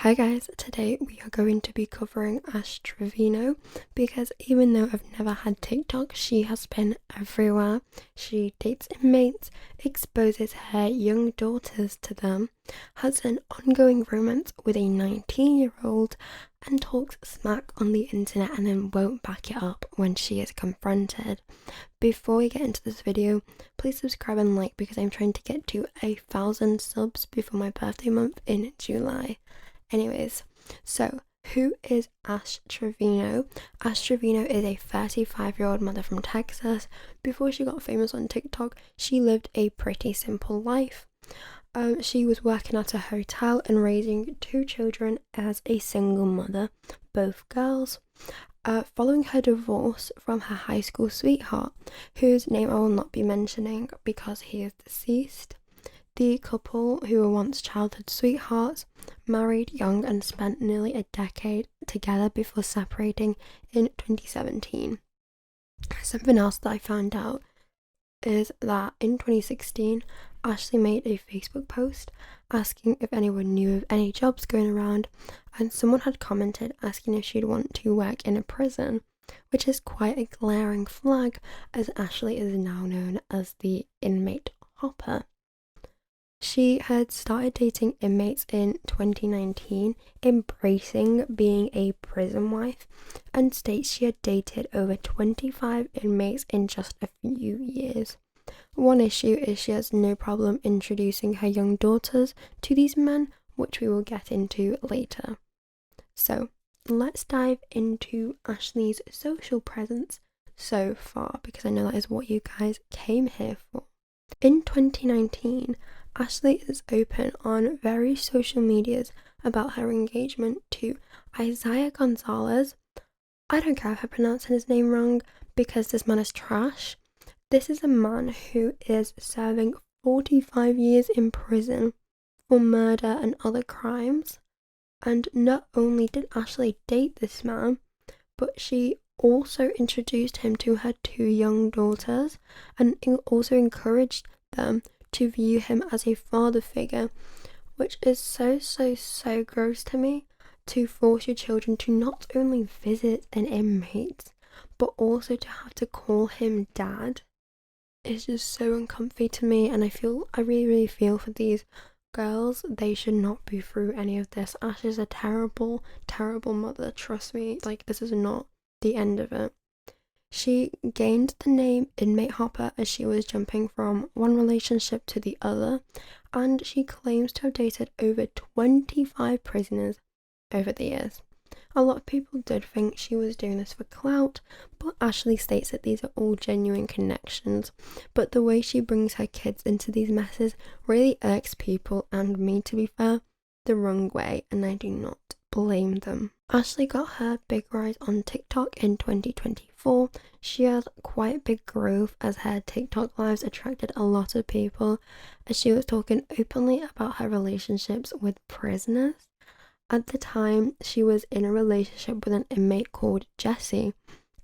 Hi guys, today we are going to be covering Ash Trevino because even though I've never had TikTok, she has been everywhere. She dates inmates, exposes her young daughters to them, has an ongoing romance with a 19-year-old, and talks smack on the internet and then won't back it up when she is confronted. Before we get into this video, please subscribe and like because I'm trying to get to 1,000 subs before my birthday month in July. Anyways, so who is Ash Trevino? Ash Trevino is a 35-year-old mother from Texas. Before she got famous on TikTok, she lived a pretty simple life. She was working at a hotel and raising 2 children as a single mother, both girls. Following her divorce from her high school sweetheart, whose name I will not be mentioning because he is deceased, the couple, who were once childhood sweethearts, married young and spent nearly a decade together before separating in 2017. Something else that I found out is that in 2016, Ashley made a Facebook post asking if anyone knew of any jobs going around, and someone had commented asking if she'd want to work in a prison, which is quite a glaring flag as Ashley is now known as the inmate hopper. She had started dating inmates in 2019, embracing being a prison wife, and states she had dated over 25 inmates in just a few years. One issue is she has no problem introducing her young daughters to these men, which we will get into later. So, let's dive into Ashley's social presence so far, because I know that is what you guys came here for. In 2019, Ashley is open on various social medias about her engagement to Isaiah Gonzalez. I don't care if I pronounce his name wrong because this man is trash. This is a man who is serving 45 years in prison for murder and other crimes. And not only did Ashley date this man, but she also introduced him to her 2 young daughters and also encouraged them to view him as a father figure, which is so gross to me, to force your children to not only visit an inmate but also to have to call him dad. It's just so uncomfy to me, and I really feel for these girls. They should not be through any of this. Ash is a terrible mother, trust me. This is not the end of it. She gained the name Inmate Hopper as she was jumping from one relationship to the other, and she claims to have dated over 25 prisoners over the years. A lot of people did think she was doing this for clout, but Ashley states that these are all genuine connections. But the way she brings her kids into these messes really irks people, and me, to be fair, the wrong way, and I do not blame them. Ashley got her big rise on TikTok in 2024. She had quite big growth as her TikTok lives attracted a lot of people, as she was talking openly about her relationships with prisoners. At the time, she was in a relationship with an inmate called Jessie,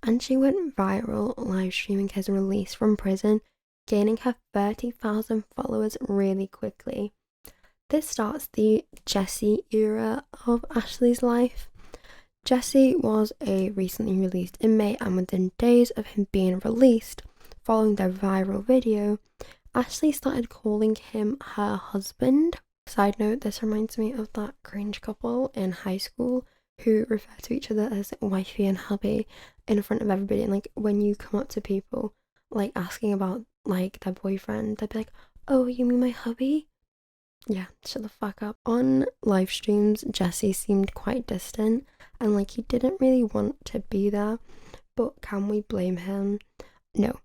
and she went viral live streaming his release from prison, gaining her 30,000 followers really quickly. This starts the Jessie era of Ashley's life. Jessie was a recently released inmate, and within days of him being released, following their viral video, Ashley started calling him her husband. Side note, this reminds me of that cringe couple in high school who refer to each other as wifey and hubby in front of everybody, and when you come up to people asking about their boyfriend, they'd be like, "Oh, you mean my hubby?" Yeah, shut the fuck up. On live streams, Jessie seemed quite distant and he didn't really want to be there, but can we blame him? No.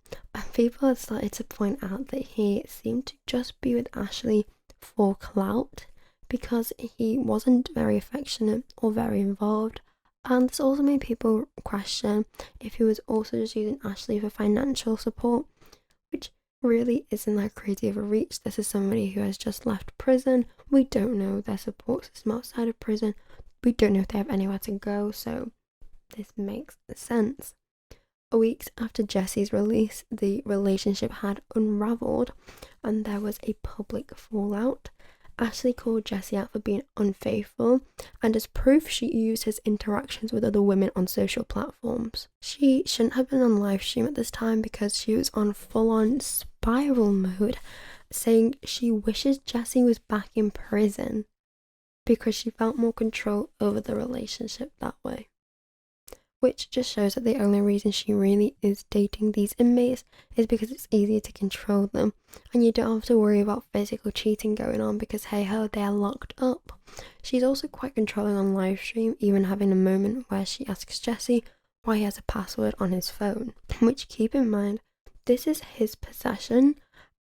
People had started to point out that he seemed to just be with Ashley for clout because he wasn't very affectionate or very involved, and this also made people question if he was also just using Ashley for financial support, which really isn't that crazy of a reach. This is somebody who has just left prison. We don't know their support system outside of prison. We don't know if they have anywhere to go, so this makes sense. Weeks after Jessie's release, the relationship had unraveled and there was a public fallout. Ashley called Jessie out for being unfaithful, and as proof, she used his interactions with other women on social platforms. She shouldn't have been on live stream at this time because she was on full-on spiral mode, saying she wishes Jessie was back in prison because she felt more control over the relationship that way. Which just shows that the only reason she really is dating these inmates is because it's easier to control them, and you don't have to worry about physical cheating going on because hey ho, they are locked up. She's also quite controlling on live stream, even having a moment where she asks Jessie why he has a password on his phone, which, keep in mind, this is his possession,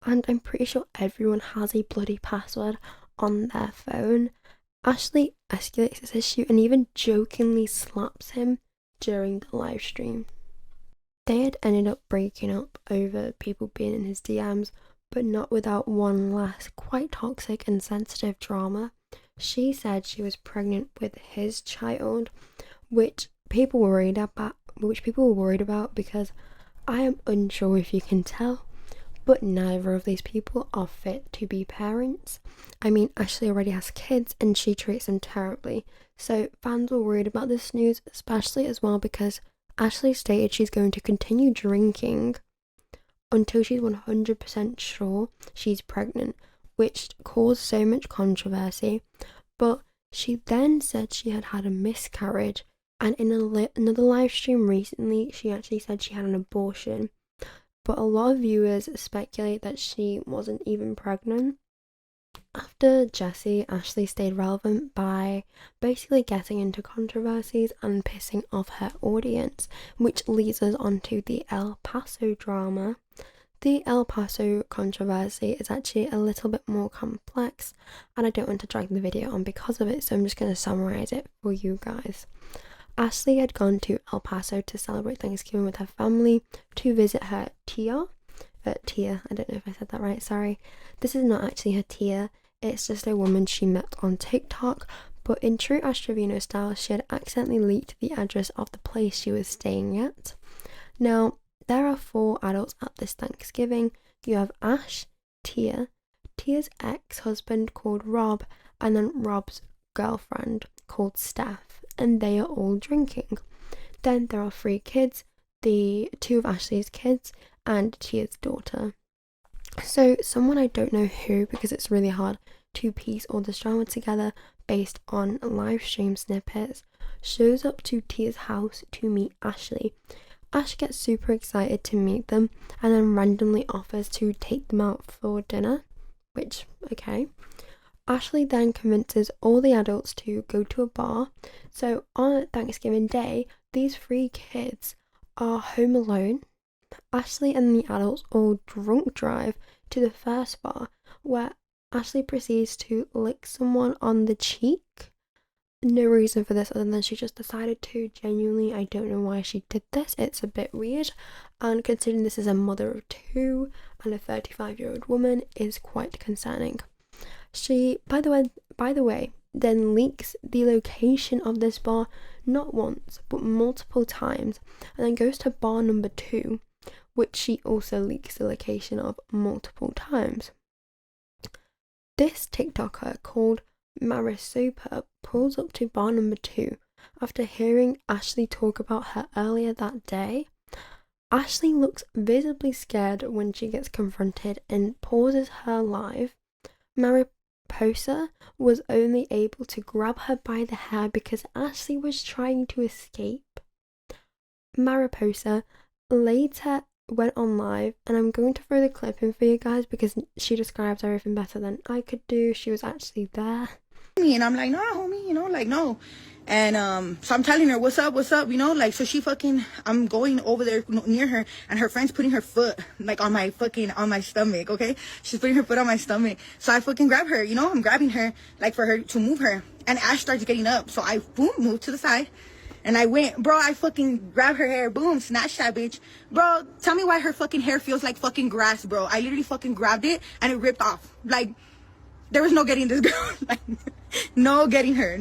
and I'm pretty sure everyone has a bloody password on their phone. Ashley escalates this issue and even jokingly slaps him during the live stream. They had ended up breaking up over people being in his DMs, but not without one last quite toxic and sensitive drama. She said she was pregnant with his child, which people were worried about because I am unsure if you can tell, but neither of these people are fit to be parents. I mean, Ashley already has kids and she treats them terribly. So fans were worried about this news, especially as well because Ashley stated she's going to continue drinking until she's 100% sure she's pregnant, which caused so much controversy. But she then said she had had a miscarriage, and in another live stream recently, she actually said she had an abortion. But a lot of viewers speculate that she wasn't even pregnant. After Jessie, Ashley stayed relevant by basically getting into controversies and pissing off her audience, which leads us on to the El Paso drama. The El Paso controversy is actually a little bit more complex, and I don't want to drag the video on because of it, so I'm just going to summarize it for you guys. Ashley had gone to El Paso to celebrate Thanksgiving with her family to visit her tia. I don't know if I said that right, sorry. This is not actually her tia, it's just a woman she met on TikTok, but in true Ash Trevino style, she had accidentally leaked the address of the place she was staying at. Now, there are 4 adults at this Thanksgiving. You have Ash, Tia's ex-husband called Rob, and then Rob's girlfriend called Steph, and they are all drinking. Then there are 3 kids, the 2 of Ashley's kids and Tia's daughter. So someone, I don't know who because it's really hard to piece all this drama together based on live stream snippets, shows up to Tia's house to meet Ashley. Ash gets super excited to meet them and then randomly offers to take them out for dinner, which, okay. Ashley then convinces all the adults to go to a bar. So on Thanksgiving Day, these 3 kids are home alone. Ashley and the adults all drunk drive to the first bar where Ashley proceeds to lick someone on the cheek. No reason for this other than she just decided to. Genuinely, I don't know why she did this. It's a bit weird, and considering this is a mother of 2 and a 35-year-old woman is quite concerning. She, by the way, then leaks the location of this bar not once but multiple times, and then goes to bar number 2, which she also leaks the location of multiple times. This TikToker called Marisopa pulls up to bar number 2 after hearing Ashley talk about her earlier that day. Ashley looks visibly scared when she gets confronted and pauses her live. Mariposa was only able to grab her by the hair because Ashley was trying to escape. Mariposa later went on live, and I'm going to throw the clip in for you guys because she describes everything better than I could do. She was actually there. And I'm like, no, homie, like, no. And so I'm telling her, what's up, like, so she I'm going over there near her, and her friend's putting her foot like on my stomach, okay? She's putting her foot on my stomach. So I grab her, I'm grabbing her like for her to move her, and Ash starts getting up. So I moved to the side. And I went, bro, I grabbed her hair, boom, snatched that bitch. Bro, tell me why her hair feels like grass, bro. I literally grabbed it and it ripped off. Like, there was no getting this girl. Like, no getting her.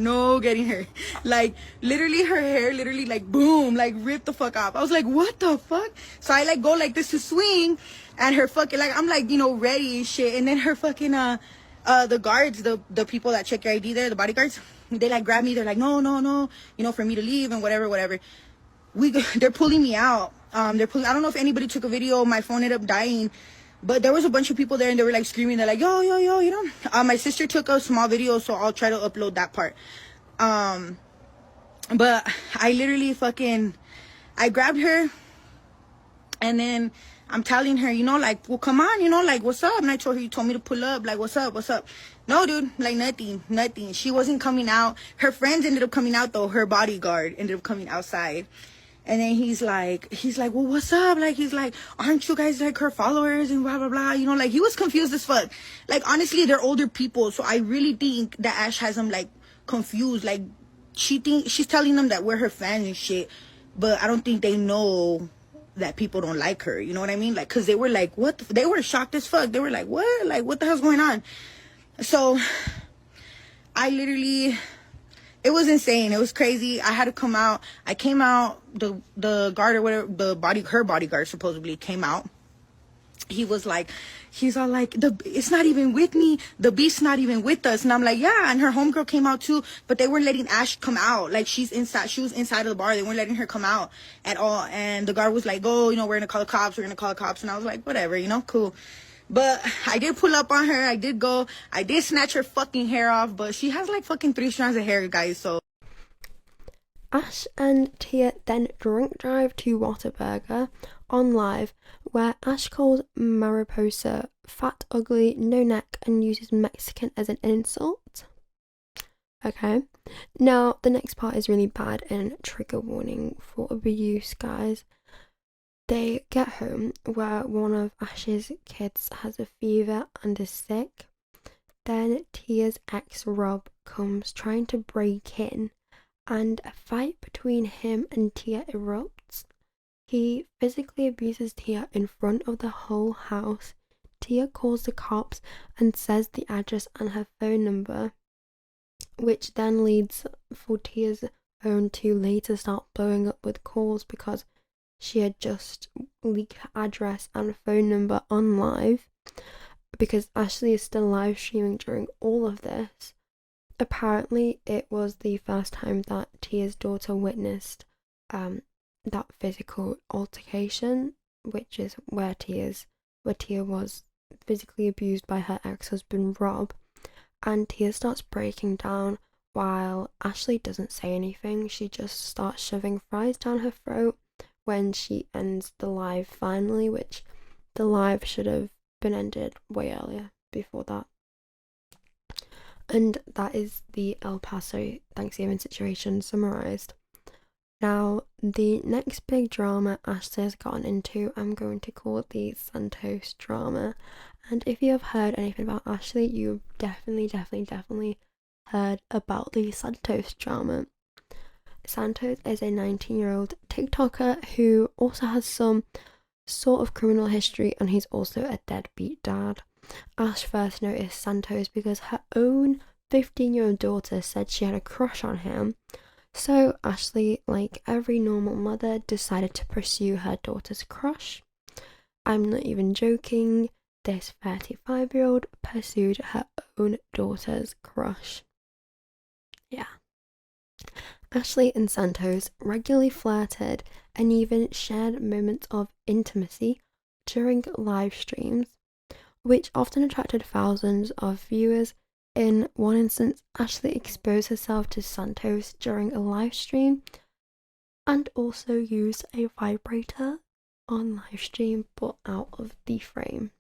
Like, literally her hair, like, boom, like, ripped the fuck off. I was like, what the fuck? So I, go like this to swing, and her like, I'm like, ready and shit. And then her The guards, the people that check your ID there, the bodyguards, they like grab me. They're like, no, no, no, you know, for me to leave and whatever, whatever. They're pulling me out. They're pulling. I don't know if anybody took a video. My phone ended up dying, but there was a bunch of people there and they were like screaming. They're like, yo, yo, yo, you know. My sister took a small video, so I'll try to upload that part. But I literally I grabbed her, and then I'm telling her, you know, like, well, come on, you know, like, what's up? And I told her, you told me to pull up, like, what's up, what's up? No, dude, like, nothing. She wasn't coming out. Her friends ended up coming out, though. Her bodyguard ended up coming outside. And then he's like, well, what's up? Like, he's like, aren't you guys like her followers and blah, blah, blah. You know, like, he was confused as fuck. Like, honestly, they're older people. So I really think that Ash has them like confused. Like, she's telling them that we're her fans and shit. But I don't think they know that people don't like her. You know what I mean? Like, cause they were like, what? They were shocked as fuck. They were like, what? Like, what the hell's going on? So I literally, it was insane. It was crazy. I had to come out. I came out. The guard or whatever, her bodyguard supposedly came out. He's all like, it's not even with me. The beast's not even with us. And I'm like, yeah. And her homegirl came out too, but they weren't letting Ash come out. Like, she was inside of the bar. They weren't letting her come out at all. And the guard was like, oh, you know, we're gonna call the cops. We're gonna call the cops. And I was like, whatever, you know, cool. But I did pull up on her. I did snatch her fucking hair off, but she has like fucking 3 strands of hair, guys. So Ash and Tia then drunk drive to Whataburger on live, where Ash calls Mariposa fat, ugly, no neck, and uses Mexican as an insult. Okay, now the next part is really bad and trigger warning for abuse, guys. They get home where one of Ash's kids has a fever and is sick. Then Tia's ex Rob comes trying to break in, and a fight between him and Tia erupts. He physically abuses Tia in front of the whole house. Tia calls the cops and says the address and her phone number, which then leads for Tia's phone to later start blowing up with calls because she had just leaked her address and phone number on live, because Ashley is still live streaming during all of this. Apparently, it was the first time that Tia's daughter witnessed that physical altercation, which is where Tia was physically abused by her ex-husband Rob, and Tia starts breaking down while Ashley doesn't say anything. She just starts shoving fries down her throat when she ends the live finally, which the live should have been ended way earlier before that. And that is the El Paso Thanksgiving situation summarised. Now, the next big drama Ashley has gotten into, I'm going to call the Santos drama. And if you have heard anything about Ashley, you've definitely heard about the Santos drama. Santos is a 19-year-old TikToker who also has some sort of criminal history, and he's also a deadbeat dad. Ash first noticed Santos because her own 15-year-old daughter said she had a crush on him. So Ashley, like every normal mother, decided to pursue her daughter's crush. I'm not even joking, this 35-year-old pursued her own daughter's crush. Yeah. Ashley and Santos regularly flirted and even shared moments of intimacy during live streams, which often attracted thousands of viewers. In one instance, Ashley exposed herself to Santos during a live stream and also used a vibrator on live stream but out of the frame.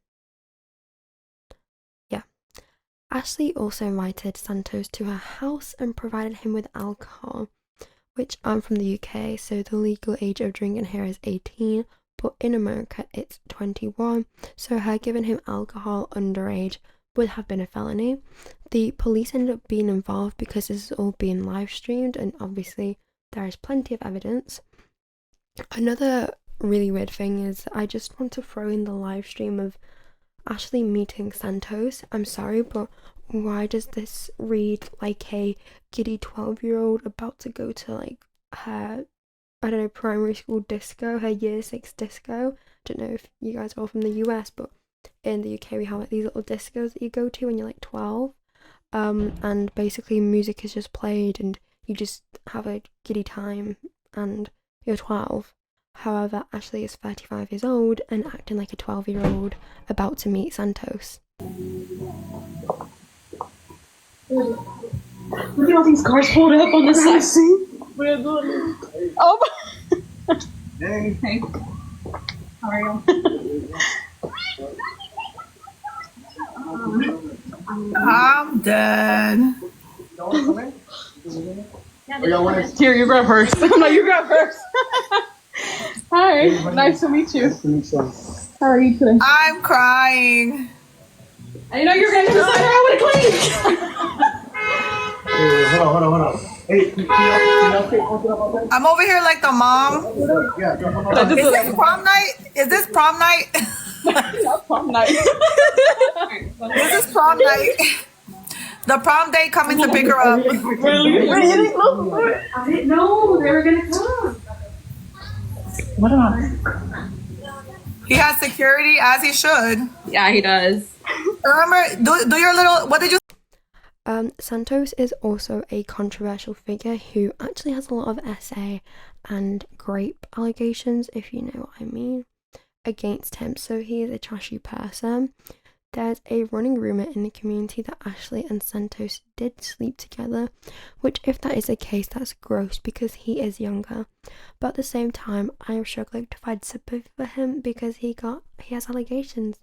Yeah. Ashley also invited Santos to her house and provided him with alcohol, which I'm from the UK, so the legal age of drinking here is 18, but in America it's 21, so her giving him alcohol underage would have been a felony. The police ended up being involved because this is all being live streamed, and obviously there is plenty of evidence. Another really weird thing is I just want to throw in the live stream of Ashley meeting Santos. I'm sorry, but why does this read like a giddy 12-year-old about to go to like her, I don't know, primary school disco, her year 6 disco? I don't know if you guys are all from the US, but in the UK we have like these little discos that you go to when you're like 12, and basically music is just played and you just have a giddy time and you're 12. However, Ashley is 35 years old and acting like a 12-year-old about to meet Santos. Look at all these cars pulled up on the side. Oh. Hey. Hey. How are you? I'm dead. Here, you grab hers. No, you grab hers. Hi, nice to meet you. How are you today? I'm crying. I didn't know you were going to decide how I would clean. Hey, hold on. Hey, I'm over here like the mom. Is this prom night? Is this prom night? Not prom night. This is prom night. The prom date coming to pick her up. Really? I didn't know they were going to come. What about? He has security as he should. Yeah, he does. Remember, do your little, what did you Santos is also a controversial figure who actually has a lot of SA and grape allegations, if you know what I mean, against him. So he is a trashy person. There's a running rumour in the community that Ashley and Santos did sleep together, which if that is the case, that's gross because he is younger. But at the same time, I am struggling to find sympathy for him because he has allegations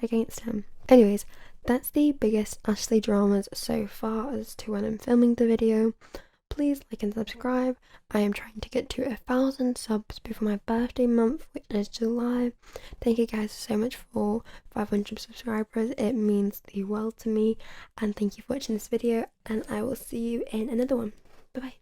against him. Anyways, that's the biggest Ashley dramas so far as to when I'm filming the video. Please like and subscribe. I am trying to get to 1,000 subs before my birthday month, which is July. Thank you guys so much for 500 subscribers. It means the world to me. And thank you for watching this video. And I will see you in another one. Bye bye.